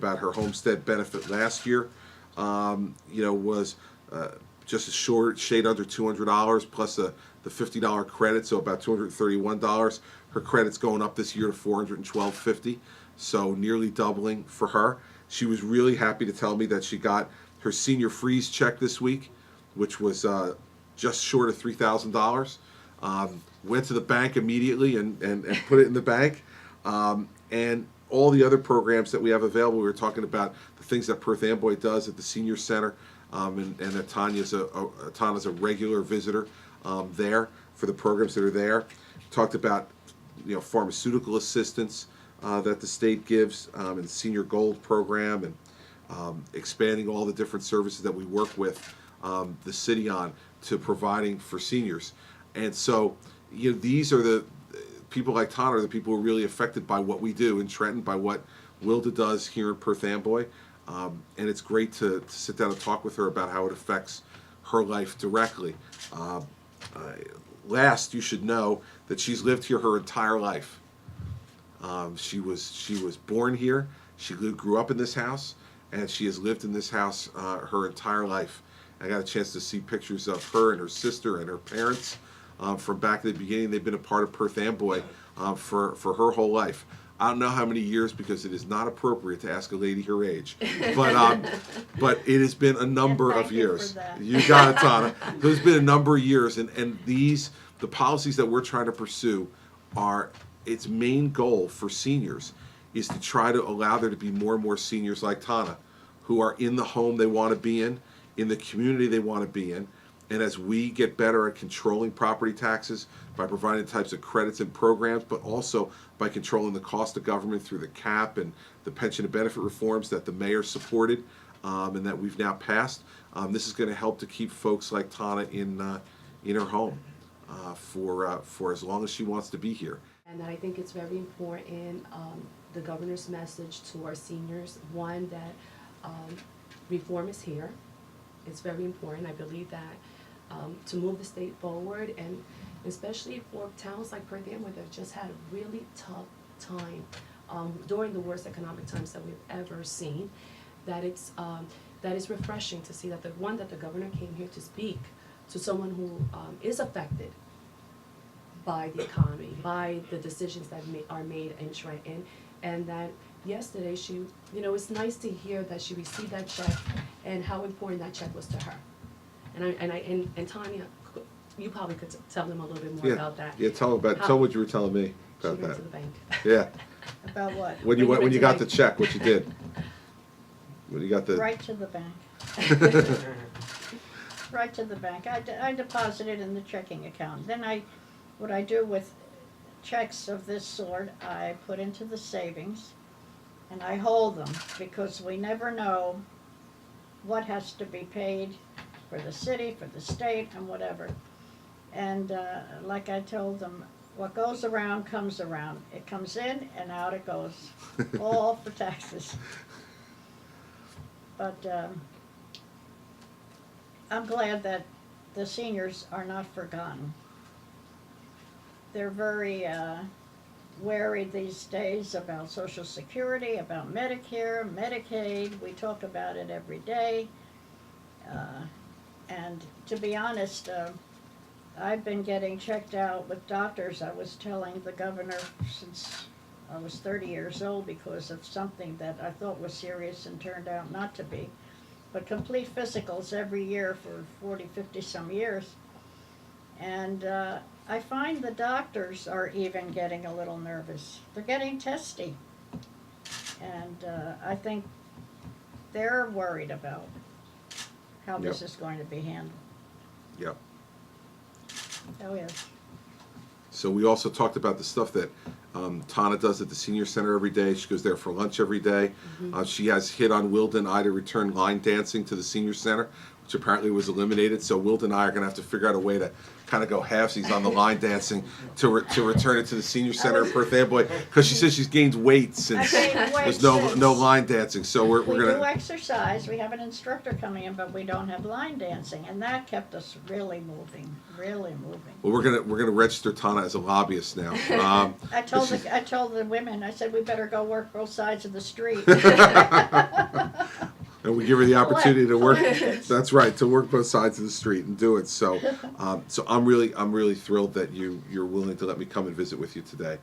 about her homestead benefit last year. Was just a shade under $200 plus the $50 credit, so about $231. Her credit's going up this year to $412.50, so nearly doubling for her. She was really happy to tell me that she got her senior freeze check this week, which was just short of $3,000. Went to the bank immediately and put it in the bank. And all the other programs that we have available, we were talking about the things that Perth Amboy does at the senior center, and that Tanya's a regular visitor there for the programs that are there. Talked about pharmaceutical assistance that the state gives, and the Senior Gold program, and expanding all the different services that we work with the city on to providing for seniors. And so these are the people like Tana are the people who are really affected by what we do in Trenton, by what Wilda does here in Perth Amboy. And it's great to sit down and talk with her about how it affects her life directly. Last, you should know that she's lived here her entire life. She was born here. She grew up in this house, and she has lived in this house her entire life. I got a chance to see pictures of her and her sister and her parents from back at the beginning. They've been a part of Perth Amboy for her whole life. I don't know how many years, because it is not appropriate to ask a lady her age, but it has been a number of years. You got it, Tana. There's been a number of years, and the policies that we're trying to pursue are, its main goal for seniors is to try to allow there to be more and more seniors like Tana, who are in the home they want to be in the community they want to be in. And as we get better at controlling property taxes by providing types of credits and programs, but also by controlling the cost of government through the cap and the pension and benefit reforms that the mayor supported and that we've now passed, this is going to help to keep folks like Tana in her home for as long as she wants to be here. And I think it's very important, the governor's message to our seniors, one, that reform is here. It's very important. I believe that to move the state forward, and especially for towns like Perth Amboy that have just had a really tough time during the worst economic times that we've ever seen, that it's that is refreshing to see that the governor came here to speak to someone who is affected by the economy, by the decisions that are made in Trenton, and that yesterday she, it's nice to hear that she received that check and how important that check was to her. And Tanya, you probably could tell them a little bit more about that. Yeah, tell what you were telling me about she that. went to the bank. Yeah. About what? When you got the check, what you did? When you got the Right to the bank. Right to the bank. I deposit it in the checking account. Then what I do with checks of this sort, I put into the savings, and I hold them, because we never know what has to be paid for the city, for the state, and whatever. And like I told them, what goes around comes around. It comes in and out it goes, all for taxes. But I'm glad that the seniors are not forgotten. They're very wary these days about Social Security, about Medicare, Medicaid. We talk about it every day. And to be honest, I've been getting checked out with doctors. I was telling the governor since I was 30 years old, because of something that I thought was serious and turned out not to be. But complete physicals every year for 40, 50 some years. And I find the doctors are even getting a little nervous. They're getting testy. And I think they're worried about how this is going to be handled. Yep. Oh, yes. So we also talked about the stuff that Tana does at the senior center every day. She goes there for lunch every day. Mm-hmm. She has hit on Wilda and I to return line dancing to the senior center, which apparently was eliminated. So Wilda and I are going to have to figure out a way to kind of go halfsies on the line dancing to return it to the senior center of Perth Amboy, because she says she's gained weight since there's no line dancing. So we're We going do to exercise. We have an instructor coming in, but we don't have line dancing, and that kept us really moving, really moving. Well, we're gonna register Tana as a lobbyist now. I told I told the women, I said, we better go work both sides of the street. And we give her the opportunity to work. Collect. That's right, to work both sides of the street and do it. So, so I'm really thrilled that you're willing to let me come and visit with you today.